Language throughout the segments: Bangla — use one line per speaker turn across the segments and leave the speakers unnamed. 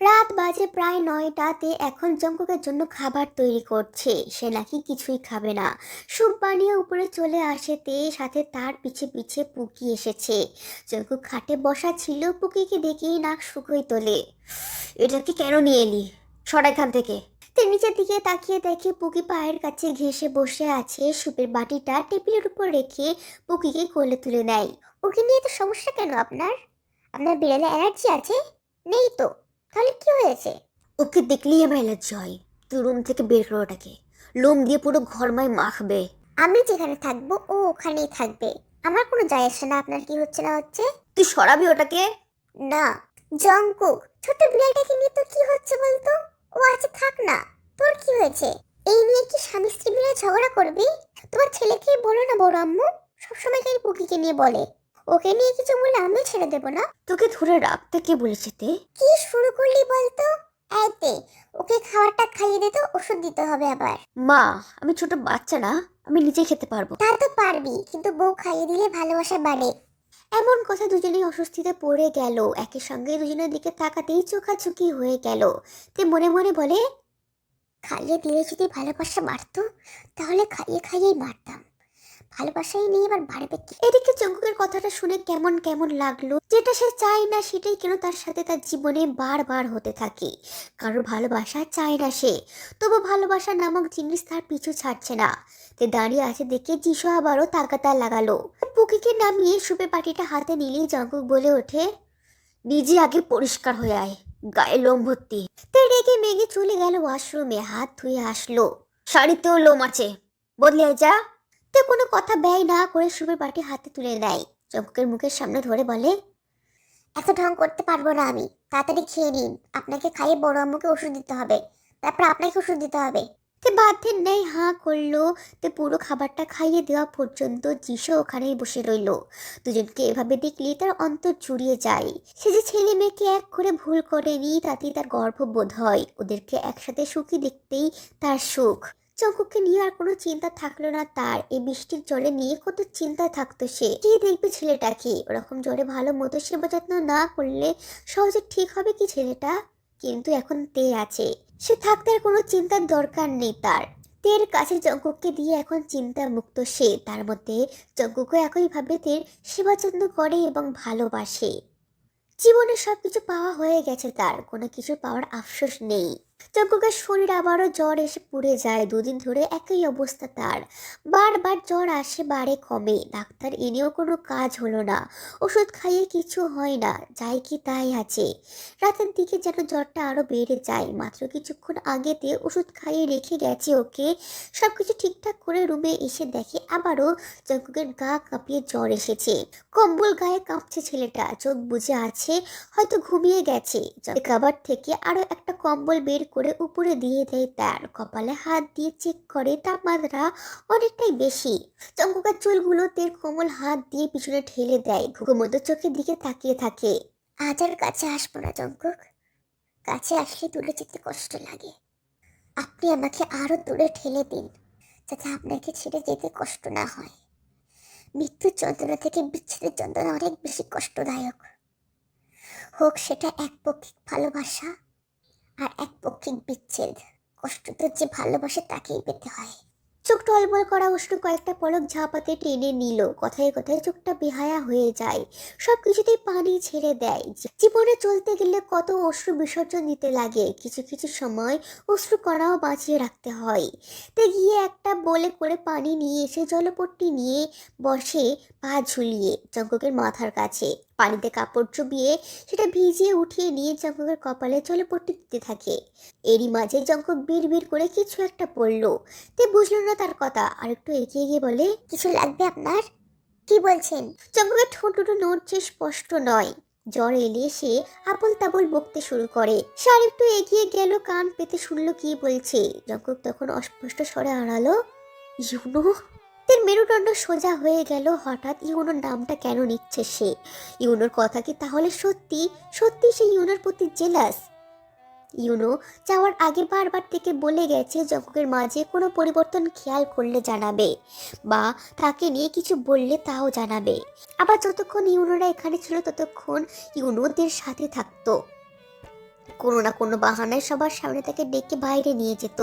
রাত বাজে প্রায় 9টাতে। এখন জঙ্কুকের জন্য খাবার তৈরি করছে। সে নাকি কিছুই খাবে না। স্যুপ বানিয়ে উপরে চলে আসেতে সাথে তার পিছে পিছে পুকি এসেছে। জঙ্কুক খাটে বসা ছিল, পুকিকে দেখেই নাক শুকোই তোলে। এটাকে কেন নিয়ে এলি? সরা এখান থেকে। তে নিচের দিকে তাকিয়ে দেখে পুকি পায়ের কাছে ঘেঁষে বসে আছে। স্যুপের বাটিটা টেবিলের উপর রেখে পুকিকে কোলে তুলে নেয়। ওকে নিয়ে তো সমস্যা কেন আপনার? আপনার বিড়ালে অ্যালার্জি আছে? নেই তো। তাহলে কি হয়েছে? ওকে দেখলেই আমার অ্যালার্জি হয়। তুই রুম থেকে বের করো ওটাকে। লোম দিয়ে পুরো ঘরময় মাখবে। আমি যেখানে থাকবো ও ওখানেই থাকবে। আমার কোনো যায় আসে না আপনার কি হচ্ছে না হচ্ছে। তুই সরাবি ওটাকে? না। জঙ্কুক, ছোট বিড়ালটাকে নিয়ে তোর কি হচ্ছে বলতো? ও আছে, থাক না। তোর কি হয়েছে? এই নিয়ে কি স্বামী স্ত্রী মিলে ঝগড়া করবি? তোমার ছেলেকে বলো না বড় আম্মু, সবসময় খালি পুকিকে নিয়ে বলে। ওকে নিয়ে কিছু বলে আমিও ছেড়ে দেবো না। তোকে ধরে রাখতে কে বলেছে তে? কি শুরু করলি বলতো? এইতে, ওকে খাবারটা খাইয়ে দে তো, ওষুধ দিতে হবে আবার। মা, আমি ছোট বাচ্চা না, আমি নিজে খেতে পারবো। তা তো পারবি, কিন্তু বউ খাইয়ে দিলে ভালোবাসা বাড়ে। এমন কথা দুজনেই অস্বস্তিতে পড়ে গেল। একের সঙ্গে দুজনের দিকে তাকাতেই চোখাচোখি হয়ে গেল। তে মনে মনে বলে, খাইয়ে দিলে যদি ভালোবাসা বাড়তো, তাহলে খাইয়ে খাইয়েই মারতাম। ভালোবাসাই নেই, এবার বাড়বে কি? এদিকে জঙ্কুকের কথাটা শুনে কেমন কেমন লাগলো। যেটা সে চায় না সেটাই কেন তার সাথে তার জীবনে বারবার হতে থাকে। কারোর ভালোবাসা চায় না সে, তবু ভালোবাসা নামক জিনিস তার পিছু ছাড়ছে না। তে দাঁড়িয়ে আছে দেখে যিশু আবারও তাকাতার লাগালো। পুকিকে নামিয়ে সুপে পাটিটা হাতে নিলেই জঙ্কুক বলে ওঠে, নিজে আগে পরিষ্কার হয়ে আয়, গায়ে লোম ভর্তি। তে রেগে মেগে চলে গেল ওয়াশরুমে, হাত ধুয়ে আসলো। শাড়িতেও লোম আছে, বদলে আয় যা। তে কোনো কথা ব্যয় না করে সুপের বাটি হাতে তুলে নেয়। চমকের মুখের সামনে ধরে বলে, এত ঢং করতে পারবো না আমি। তাড়াতাড়ি খেয়ে নিন, আপনাকে খাইয়ে বড় আম্মুকে ওষুধ দিতে হবে, তারপর আপনাকে ওষুধ দিতে হবে। তে বাধ্যের ন্যায় হাঁ করলো। তে পুরো খাবারটা খাইয়ে দেওয়া পর্যন্ত যিশু ওখানেই বসে রইলো। দুজনকে এভাবে দেখলে তার অন্তর জুড়িয়ে যায়। সে যে ছেলে মেয়েকে এক করে ভুল করেনি, তাতেই তার গর্ববোধ হয়। ওদেরকে একসাথে সুখী দেখতেই তার সুখ। চঙ্কুকে নিয়ে আর কোনো চিন্তা থাকলো না তার। এই বৃষ্টির জলে নিয়ে কত চিন্তায় থাকতো সে। কে দেখবে ছেলেটাকে? ওরকম জ্বরে ভালো মতো সেবা যত্ন না করলে সহজে ঠিক হবে কি ছেলেটা? কিন্তু এখন তে আছে, সে থাকতে আর কোনো চিন্তার দরকার নেই তার। তের কাছে জঙ্কুককে দিয়ে এখন চিন্তা মুক্ত সে। তার মধ্যে জঙ্কুকও একইভাবে তের সেবা যত্ন করে এবং ভালোবাসে। জীবনে সবকিছু পাওয়া হয়ে গেছে, তার কোনো কিছু পাওয়ার আফসোস নেই। যজ্ঞকের শরীর আবারও জ্বর এসে পুড়ে যায়। দুদিন ধরে একই অবস্থা তার। বারবার জ্বর আসে, বাড়ে, কমে। ডাক্তার এনেও কোনো কাজ হলো না। ওষুধ খাইয়ে কিছু হয় না, যাই কি তাই আছে। রাতের দিকে যেন জ্বরটা আরো বেড়ে যায়। মাত্র কিছুক্ষণ আগেতে ওষুধ খাইয়ে রেখে গেছে ওকে। সবকিছু ঠিকঠাক করে রুমে এসে দেখে আবারও যজ্ঞকের গা কাঁপিয়ে জ্বর এসেছে। কম্বল গায়ে কাঁপছে ছেলেটা, চোখ বুজে আছে, হয়তো ঘুমিয়ে গেছে। কাবার থেকে আরো একটা কম্বল বের করে উপরে দিয়ে দেয় তার। কপালে হাত দিয়ে চেক করে, তাপমাত্রা অনেকটাই বেশি। চঙ্কুকার চুলগুলো তের কোমল হাত দিয়ে পিছনে ঠেলে দেয়। ঘুমোত চোখের দিকে তাকিয়ে থাকে। আজ আর কাছে আসবো না জঙ্কুক, কাছে আসলে দূরে যেতে কষ্ট লাগে। আপনি আমাকে আরো দূরে ঠেলে দিন, যাতে আপনাকে ছেড়ে যেতে কষ্ট না হয়। মৃত্যুর যন্ত্রণা থেকে বিচ্ছেদের যন্ত্রণা অনেক বেশি কষ্টদায়ক। হোক সেটা একপক্ষিক ভালোবাসা আর একপক্ষিক বিচ্ছেদ, কষ্ট তো যে ভালোবাসে তাকেই পেতে হয়। চোখ টলবল করা অশ্রু কয়েকটা পলক ঝাঁপাতে টেনে নিল। কথায় কথায় চোখটা বেহায়া হয়ে যায়। সব কিছুতেই পানি ছেড়ে দেয়। জীবনে চলতে গেলে কত অশ্রু বিসর্জন দিতে লাগে। কিছু কিছু সময় অশ্রু কণাও বাঁচিয়ে রাখতে হয়। তে গিয়ে একটা বলে করে পানি নিয়ে এসে জলপট্টি নিয়ে বসে, পা ঝুলিয়ে জঙ্গকের মাথার কাছে। পানিতে কাপড় চুবিয়ে সেটা ভিজিয়ে উঠিয়ে নিয়ে জঙ্গকের কপালে জলপট্টি দিতে থাকে। এরই মাঝে জঙ্গক বিড় বিড় করে কিছু একটা বলল। তে বুঝলো না তার কথা, আর একটু এগিয়ে গিয়ে বলে, কিছু লাগবে আপনার? কি বলছেন? জঙ্গকের ঠোঁট দুটো নড়ছে, স্পষ্ট নয়। জ্বর এলে সে আবল তাবল বকতে শুরু করে। সে আর একটু এগিয়ে গেল, কান পেতে শুনলো কি বলছে। জঙ্গক তখন অস্পষ্ট স্বরে আড়ালো, ইউনো। তের মেরুদণ্ড সোজা হয়ে গেল। হঠাৎ ইউনোর নামটা কেন নিচ্ছে সে? ইউনোর কথা কি তাহলে সত্যি সত্যি সে ইউনোর প্রতি জেলাস? ইউনো যাওয়ার আগে বারবার থেকে বলে গেছে জঙ্গকের মাঝে কোনো পরিবর্তন খেয়াল করলে জানাবে, বা তাকে নিয়ে কিছু বললে তাও জানাবে। আবার যতক্ষণ ইউনোরা এখানে ছিল ততক্ষণ ইউনোদের সাথে থাকতো। কোনো না কোনো বাহানায় সবার সামনে তাকে ডেকে বাইরে নিয়ে যেত।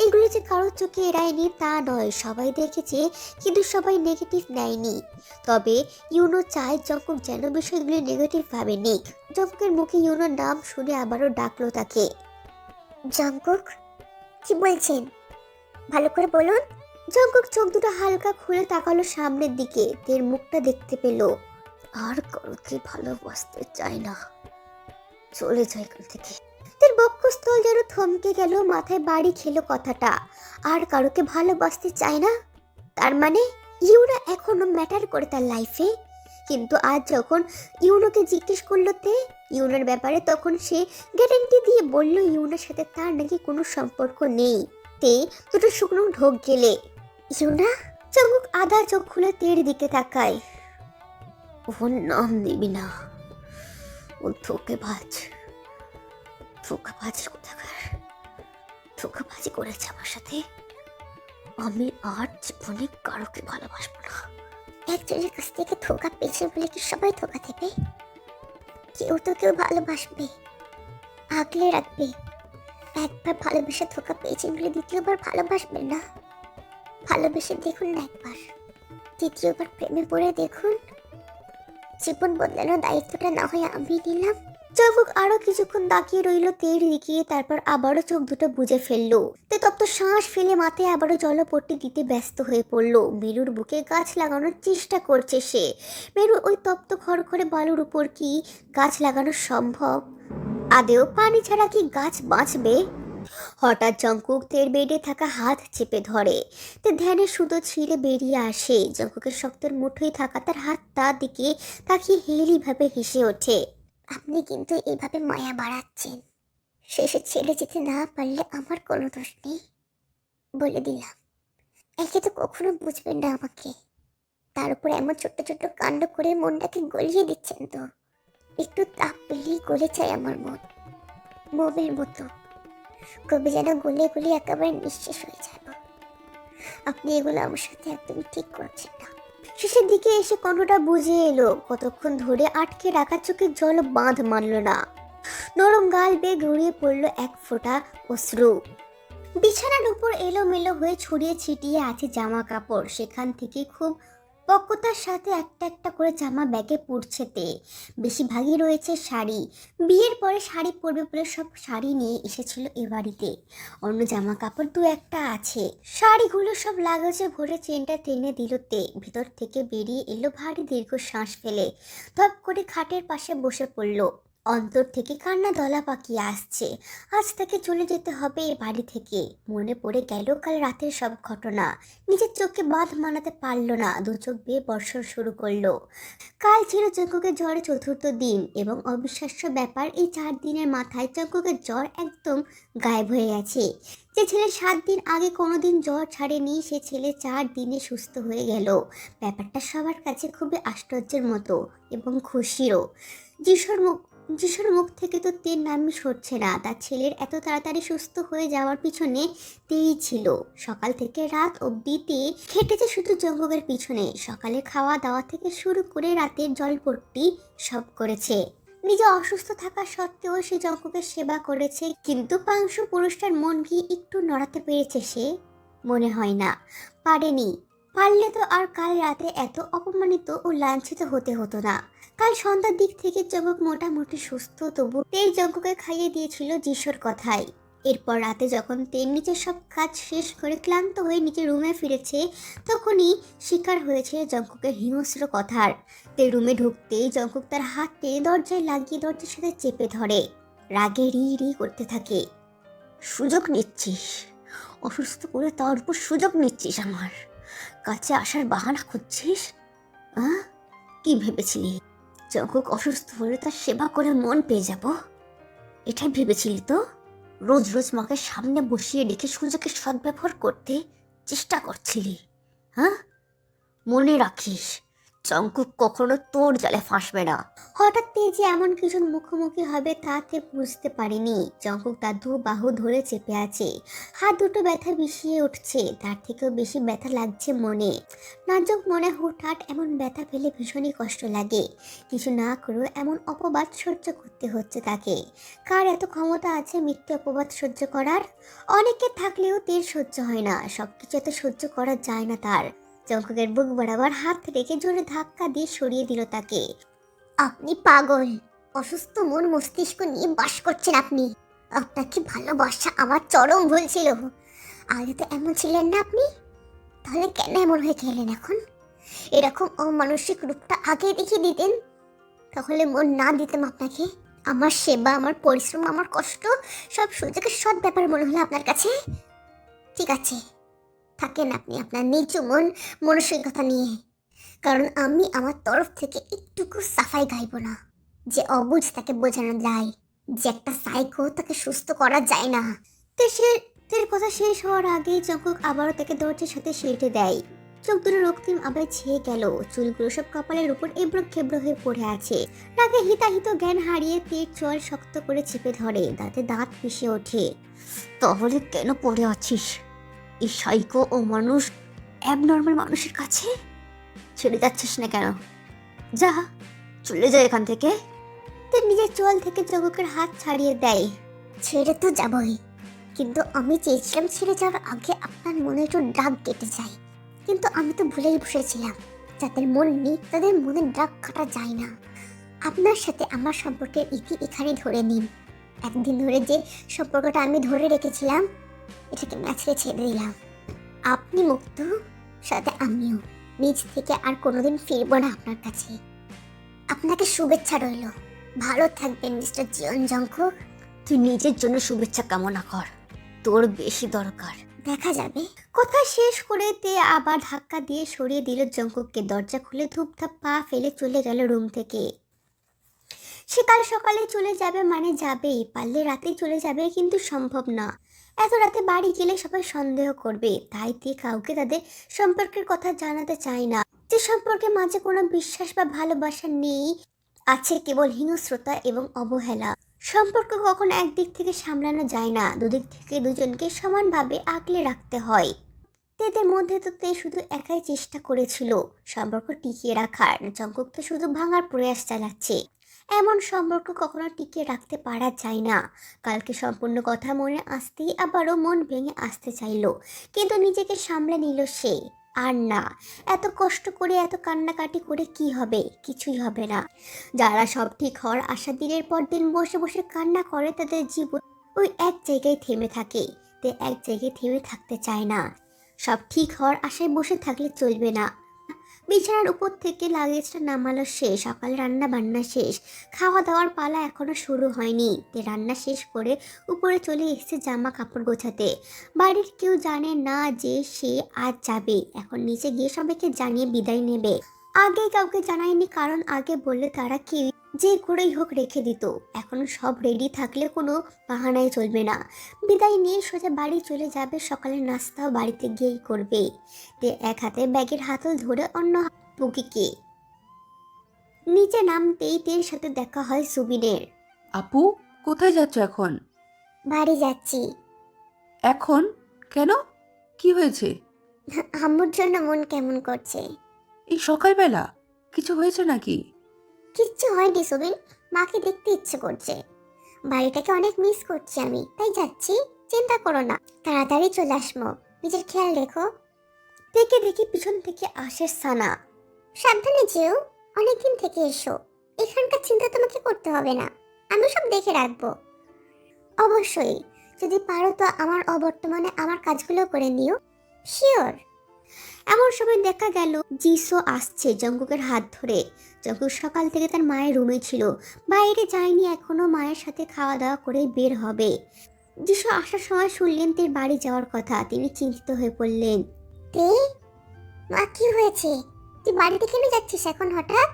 এগুলো যে কারোর চোখে এড়ায়নি তা নয়, সবাই দেখেছে, কিন্তু সবাই নেগেটিভ নেয়নি। তবে ইউনো চায় জঙ্কুক যেন বিষয়গুলি নেগেটিভ ভাবে নিক। জঙ্কুকের মুখে ইউনোর নাম শুনে আবারও ডাকলো তাকে। জঙ্কুক, কি বলছেন, ভালো করে বলুন। জঙ্কুক চোখ দুটো হালকা খুলে তাকালো সামনের দিকে, তের মুখটা দেখতে পেল। আর কারোকে ভালোবাসতে চায় না, চলে যায় এখান থেকে। তের বক্ষস্থল যেন থমকে গেল, মাথায় বাড়ি খেলো কথাটা। আর কারোকে ভালোবাসতে চায় না, তার মানে ইউনা এখনো ম্যাটার করে তার লাইফে। কিন্তু আজ যখন ইউনোকে জিজ্ঞেস করলো তে ইউনার ব্যাপারে, তখন সে গ্যারান্টি দিয়ে বলল ইউনার সাথে তার নাকি কোনো সম্পর্ক নেই। তে দুটো শুকনো ঢোক গেলে। ইউনা? জঙ্কুক আধা চোখ খুলে তের দিকে তাকায়। ওর নাম নিবি না, ও ধোঁকেবাজ, ধোঁকাবাজ কোথাকার। ধোঁকাবাজি করেছে আমার সাথে। আমি আর জীবনে কারোকে ভালোবাসবো না। একজনের কাছ থেকে ধোঁকা পেয়েছে বলে কি সবাই ধোঁকা দেবে? কেউ তো কেউ ভালোবাসবে, আগলে রাখবে। একবার ভালোবেসে ধোঁকা পেয়েছেন বলে দ্বিতীয়বার ভালোবাসবেন না। ভালোবেসে দেখুন না একবার, দ্বিতীয়বার প্রেমে পড়ে দেখুন। জীবন বদলানোর দায়িত্বটা না হয় আমি নিলাম। জঙ্কুক আরো কিছুক্ষণ তাকিয়ে রইল তের দিকে, তারপর আবারও চোখ দুটো বুজে ফেললো। তে তপ্ত শ্বাস ফেলে মাথায় আবারও জলপট্টি দিতে ব্যস্ত হয়ে পড়লো। মেরুর বুকে গাছ লাগানোর চেষ্টা করছে সে। মেরু ওই তপ্ত খড়খড়ে বালুর উপর কি গাছ লাগানো সম্ভব? আদেও পানি ছাড়া কি গাছ বাঁচবে? হঠাৎ জঙ্কুক তের বেডে থাকা হাত চেপে ধরে। তে ধ্যানে সুতো ছিঁড়ে বেরিয়ে আসে। জঙ্কুকের শক্তের মুঠোয় থাকা তার হাতটা দিকে তাকিয়ে হেলিভাবে হেসে ওঠে। আপনি কিন্তু এইভাবে মায়া বাড়াচ্ছেন, শেষে ছেড়ে যেতে না পারলে আমার কোনো দোষ নেই, বলে দিলাম। একে তো কখনো বুঝবেন না আমাকে, তার উপর এমন ছোট্ট ছোট্ট কাণ্ড করে মনটাকে গলিয়ে দিচ্ছেন। তো একটু তাপ পেলেই গলে যায় আমার মন, মোমের মতো। কবে যেন গলে গলে একেবারে নিঃশেষ হয়ে যাব। আপনি এগুলো আমার সাথে একদমই ঠিক করছেন না। শেষের দিকে এসে কণ্ঠটা বুঝে এলো। কতক্ষণ ধরে আটকে রাখা চোখের জল বাঁধ মানল না। নরম গাল বেয়ে গড়িয়ে পড়লো এক ফোঁটা অশ্রু। বিছানার উপর এলোমেলো হয়ে ছড়িয়ে ছিটিয়ে আছে জামা কাপড়। সেখান থেকে খুব পক্কতার সাথে একটা একটা করে জামা ব্যাগে পড়ছে তে। বেশিরভাগই রয়েছে শাড়ি। বিয়ের পরে শাড়ি পরবে বলে সব শাড়ি নিয়ে এসেছিল এ বাড়িতে। অন্য জামা কাপড় দু একটা আছে। শাড়িগুলো সব লাগেজে ভরে চেনটা টেনে দিল তে। ভিতর থেকে বেরিয়ে এলো ভারী দীর্ঘ শ্বাস ফেলে। ধপ করে খাটের পাশে বসে পড়ল। অন্তর থেকে কান্না দলা পাকিয়ে আসছে। আজ তাকে চলে যেতে হবে এ বাড়ি থেকে। মনে পড়ে গেল কাল রাতের সব ঘটনা। নিজের চোখকে বাঁধ মানাতে পারল না, দু চোখ বেয়ে বর্ষণ শুরু করলো। কাল ছিল জঙ্কুকের জ্বরে চতুর্থ দিন এবং অবিশ্বাস্য ব্যাপার, এই 4 দিনের মাথায় জঙ্কুকের জ্বর একদম গায়েব হয়ে গেছে। যে ছেলে 7 দিন আগে কোনোদিন জ্বর ছাড়েনি, সে ছেলে 4 দিনে সুস্থ হয়ে গেল। ব্যাপারটা সবার কাছে খুবই আশ্চর্যের মতো এবং খুশিরও। যিশুর মুখ থেকে তো তের নামই সরছে না। তার ছেলের এত তাড়াতাড়ি সুস্থ হয়ে যাওয়ার পিছনে তেই ছিল। সকাল থেকে রাত অবধি তে খেটেছে শুধু জঙ্কুকের পিছনে। সকালে খাওয়া দাওয়া থেকে শুরু করে রাতের জলপট্টি সব করেছে। নিজে অসুস্থ থাকা সত্ত্বেও সে জঙ্কুকের সেবা করেছে। কিন্তু পাংশু পুরুষটার মন কি একটু নড়াতে পেরেছে সে? মনে হয় না, পারেনি। পারলে তো আর কাল রাতে এত অপমানিত ও লাঞ্ছিত হতে হতো না। কাল সন্ধ্যার দিক থেকে জঙ্কুক মোটামুটি সুস্থ, তবু তেই জঙ্কুকে খাইয়ে দিয়েছিল যিশুর কথায়। এরপর রাতে যখন তের নিজের সব কাজ শেষ করে ক্লান্ত হয়ে নিজের রুমে ফিরেছে, তখনই শিকার হয়েছে জঙ্কুকের হিংস্র কথার। তের রুমে ঢুকতেই জঙ্কুক তার হাত টেনে দরজায় লাগিয়ে দরজার সাথে চেপে ধরে। রাগে রি রি করতে থাকে। সুযোগ নিচ্ছিস, অসুস্থ করে তার উপর সুযোগ নিচ্ছিস, আমার কাছে আসার বাহানা খুঁজছিস? কি ভেবেছিলি জঙ্কুক অসুস্থ হলে তার সেবা করে মন পেয়ে যাব? এটাই ভেবেছিলি তো? রোজ রোজ মাকে সামনে বসিয়ে রেখে সুযোগের সদ্ব্যবহার করতে চেষ্টা করছিলি? মনে রাখিস, জঙ্কুক কখনো তোর জালে ফাঁসবে না। হঠাৎ তেজে এমন কিছু মুখোমুখি হবে তাতে বুঝতে পারেনি। জঙ্কুক তার দু বাহু ধরে চেপে আছে, হাত দুটো ব্যথা বিষিয়ে উঠছে, তার থেকেও বেশি ব্যথা লাগছে মনে। নাজুক মনে হুটহাট এমন ব্যথা পেলে ভীষণই কষ্ট লাগে। কিছু না করেও এমন অপবাদ সহ্য করতে হচ্ছে তাকে। কার এত ক্ষমতা আছে মিথ্যে অপবাদ সহ্য করার? অনেকে থাকলেও তের সহ্য হয় না, সবকিছু এত সহ্য করা যায় না তার। জঙ্কুকের বুক বরাবর হাত রেখে জোরে ধাক্কা দিয়ে সরিয়ে দিল তাকে। আপনি পাগল, অসুস্থ মন মস্তিষ্ক নিয়ে বাস করছেন আপনি। আপনাকে ভালোবাসা আমার চরম ভুল ছিল। আগে তো এমন ছিলেন না আপনি, তাহলে কেন এমন হয়ে গেলেন এখন? এরকম অমানসিক রূপটা আগে দেখিয়ে দিতেন, তাহলে মন না দিতাম আপনাকে। আমার সেবা, আমার পরিশ্রম, আমার কষ্ট সব সুযোগের সৎ ব্যাপার মনে হলো আপনার কাছে। ঠিক আছে, থাকেন আপনি আপনার নিচু মন মানসিকতা নিয়ে, কারণ আমি আমার তরফ থেকে একটুকু সাফাই গাইব না। যে অবুঝ তাকে বোঝানো যায়, যে একটা সাইকো তাকে সুস্থ করা যায় না। তের কথা শেষ হওয়ার আগেই জঙ্কুক আবারও তাকে দরজার সাথে সেটে দেয়। চোখ দুটো রক্তিম আবার ছেয়ে গেল, চুলগুলো সব কপালের উপর এবড়ো খেবড়ো হয়ে পড়ে আছে। রাগে হিতাহিত জ্ঞান হারিয়ে তের চোয়াল শক্ত করে চেপে ধরে, দাঁতে দাঁত পিষে ওঠে। তাহলে কেন পড়ে আছিস এই সাইকো ও মানুষ অ্যাবনর্মাল মানুষের কাছে? ছেড়ে যাচ্ছিস না কেন? যা, চলে যায় এখান থেকে। তের নিজের চোয়াল থেকে জঙ্কুকের হাত ছাড়িয়ে দেয়। ছেড়ে তো যাবই, কিন্তু আমি চেয়েছিলাম ছেড়ে যাওয়ার আগে আপনার মনে একটু দাগ কেটে যায়। কিন্তু আমি তো ভুলেই বসেছিলাম, যাদের মন নেই তাদের মনে দাগ কাটা যায় না। আপনার সাথে আমার সম্পর্কের ইতি এখানে ধরে নিন। একদিন ধরে যে সম্পর্কটা আমি ধরে রেখেছিলাম, এটাকে ম্যাচড়ে ছেড়ে দিলাম। আপনি মুক্ত, সাথে আমিও। নিজ থেকে আর কোনোদিন ফিরবো না আপনার কাছে। আপনাকে শুভেচ্ছা রইল। ভালো থাকবেন মিস্টার জিয়ন জঙ্কুক। তুই নিজের জন্য শুভেচ্ছা কামনা কর, তোর বেশি দরকার। দেখা যাবে। কথা শেষ করে তে আবার ধাক্কা দিয়ে সরিয়ে দিল জঙ্কুককে। দরজা খুলে ধূপধাপ পা ফেলে চলে গেল রুম থেকে। সে কাল সকালে চলে যাবে মানে যাবেই, পারলে রাতেই চলে যাবে, কিন্তু সম্ভব না। এত রাতে বাড়ি গেলে সবাই সন্দেহ করবে, তাই তে কাউকে তাদের সম্পর্কের কথা জানাতে চায় না। যে সম্পর্কের মাঝে কোনো বিশ্বাস বা ভালোবাসা নেই, আছে কেবল হিংস্রতা এবং অবহেলা। সম্পর্ক কখনো একদিক থেকে সামলানো যায় না, দুদিক থেকে দুজনকে সমানভাবে আগলে রাখতে হয়। তেদের মধ্যে তো তে শুধু একাই চেষ্টা করেছিল সম্পর্ক টিকিয়ে রাখার, জঙ্কুক তো শুধু ভাঙার প্রয়াস চালাচ্ছে। এমন সম্পর্ক কখনো টিকিয়ে রাখতে পারা যায় না। কালকে সম্পূর্ণ কথা মনে আসতেই আবারও মন ভেঙে আসতে চাইলো, কিন্তু নিজেকে সামলে নিল সে। আর না, এত কষ্ট করে এত কান্নাকাটি করে কি হবে? কিছুই হবে না। যারা সব ঠিক হওয়ার আশা দিনের পর দিন বসে বসে কান্না করে, তাদের জীবন ওই এক জায়গায় থেমে থাকে। তে এক জায়গায় থেমে থাকতে চায় না। সব ঠিক হওয়ার আশায় বসে থাকলে চলবে না। বিছানার উপর থেকে লাগেজটা নামালো সে। সকালে রান্না বান্না শেষ, খাওয়া দাওয়ার পালা এখনো শুরু হয়নি। তে রান্না শেষ করে উপরে চলে এসেছে জামা কাপড় গোছাতে। বাড়ির কেউ জানে না যে সে আজ যাবে। এখন নিচে গিয়ে সবাইকে জানিয়ে বিদায় নেবে। আগে কাউকে জানায়নি, কারণ আগে বললে তারা কেউ যে করেই হোক রেখে দিত। এখন সব রেডি থাকলে কোনো বাহানায় চলবে না। বিদায় নিয়ে সোজা বাড়ি চলে যাবে, সকালের নাস্তাও বাড়িতে গিয়েই করবে। তে এক হাতে ব্যাগের হাতল ধরে অন্য পুকিকে। নিচে নামতেই তের সাথে দেখা হয় সুবিনের।
আপু, কোথায় যাচ্ছ এখন?
বাড়ি যাচ্ছি।
এখন? কেন? কি হয়েছে?
আম্মুর জন্য মন কেমন করছে।
এই সকালবেলা কিছু হয়েছে নাকি?
কিচ্ছু হয়নি সুবিন, মাকে দেখতে ইচ্ছে করছে। বাড়িটাকে অনেক মিস করছি আমি, তাই যাচ্ছি। চিন্তা করো না, তাড়াতাড়ি চলে আসবো। নিজের খেয়াল রেখো। দেখে দেখি পিছন থেকে আসে সানা। সাবধানে যেও, অনেকদিন থেকে এসো। এখানকার চিন্তা তোমাকে করতে হবে না, আমি সব দেখে রাখবো। অবশ্যই, যদি পারো তো আমার অবর্তমানে আমার কাজগুলো করে নিও। শিওর। এমন সময় দেখা গেল জিসো আসছে জঙ্কুকের হাত ধরে। জঙ্কুক সকাল থেকে তার মায়ের রুমে ছিল, বাইরে যায়নি এখনো। মায়ের সাথে খাওয়া দাওয়া করে বের হবে। যিশু আসার সময় শুনলেন তের বাড়ি যাওয়ার কথা, তিনি চিন্তিত হয়ে পড়লেন। তে, মা কি হয়েছে? তুই বাড়িতে কেন যাচ্ছিস এখন হঠাৎ?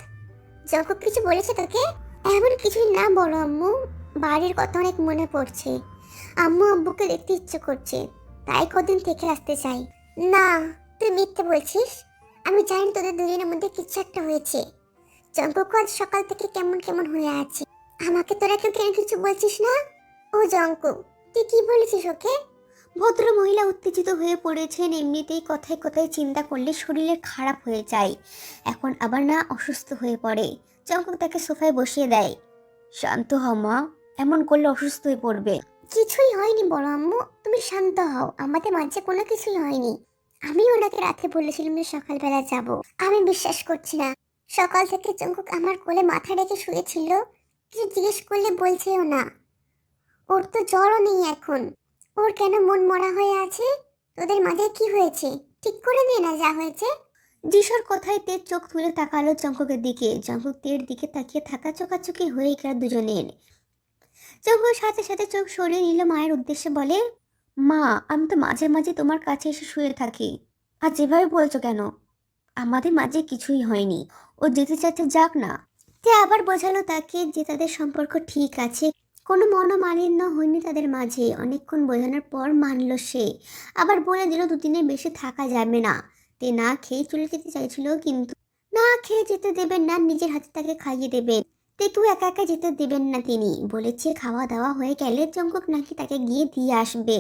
জঙ্কুক কিছু বলেছে তোকে? এমন কিছুই না বলো আম্মু, বাড়ির কথা অনেক মনে পড়ছে। আম্মু আব্বুকে দেখতে ইচ্ছে করছে, তাই কদিন থেকে আসতে চাই। না, তুই মিথ্যে বলছিস।
আমি জানি তোদের দুজনের মধ্যে কিছু একটা হয়েছে। জঙ্কুক আজ সকাল থেকে কেমন কেমন হয়ে আছে। আমাকে তোরা কেউ কেন কিছু বলছিস না? ও জঙ্কুক, তুই কি বলেছিস ওকে?
ভদ্র মহিলা উত্তেজিত হয়ে পড়েছেন। এমনিতেই কথায় কথায় চিন্তা করলে শরীরের খারাপ হয়ে যায়, এখন আবার না অসুস্থ হয়ে পড়ে। জঙ্কুক তাকে সোফায় বসিয়ে দেয়। শান্ত হও মা, এমন করলে অসুস্থ হয়ে পড়বে।
কিছুই হয়নি বড় আম্মু, তুমি শান্ত হও। আমাদের মাঝে কোনো কিছুই হয়নি। আমি ওনাকে রাতে বলেছিলাম যে সকালবেলা যাব। আমি বিশ্বাস করছি না। সকাল থেকে জঙ্কুক আমার কোলে মাথা রেখে শুয়েছিল, কিছু জিজ্ঞেস করলে বলছেও না। ওর তো জ্বরও নেই এখন। ওর কেন মন মরা হয়ে আছে? তোদের মাঝে কি হয়েছে? ঠিক করে দে না যা হয়েছে।
যিশোর কথায় তে চোখ তুলে তাকালো জঙ্কুকের দিকে। জঙ্কুক তের দিকে তাকিয়ে থাকা চোখাচোখি হয়ে গেল দুজনের। জঙ্কুক সাথে সাথে চোখ সরিয়ে নিল, মায়ের উদ্দেশ্যে বলে, মা আমি তো মাঝে মাঝে তোমার কাছে এসে শুয়ে থাকি, আর যেভাবে বলছো কেন? আমাদের মাঝে কিছুই হয়নি, ও যেতে চাচ্ছে যাক না। তে আবার বোঝালো তাকে যে তাদের সম্পর্ক ঠিক আছে, কোনো মনোমালিন্য হয়নি তাদের মাঝে। অনেকক্ষণ বোঝানোর পর মানলো সে। আবার বলে দিল দুদিনের বেশি থাকা যাবে না। তে না খেয়ে চলে যেতে চাইছিল, কিন্তু না খেয়ে যেতে দেবেন না, নিজের হাতে তাকে খাইয়ে দেবেন। তেকেও একা একা যেতে দেবেন না তিনি। বলেছে খাওয়া দাওয়া হয়ে গেলে জঙ্কুক নাকি তাকে গিয়ে দিয়ে আসবে।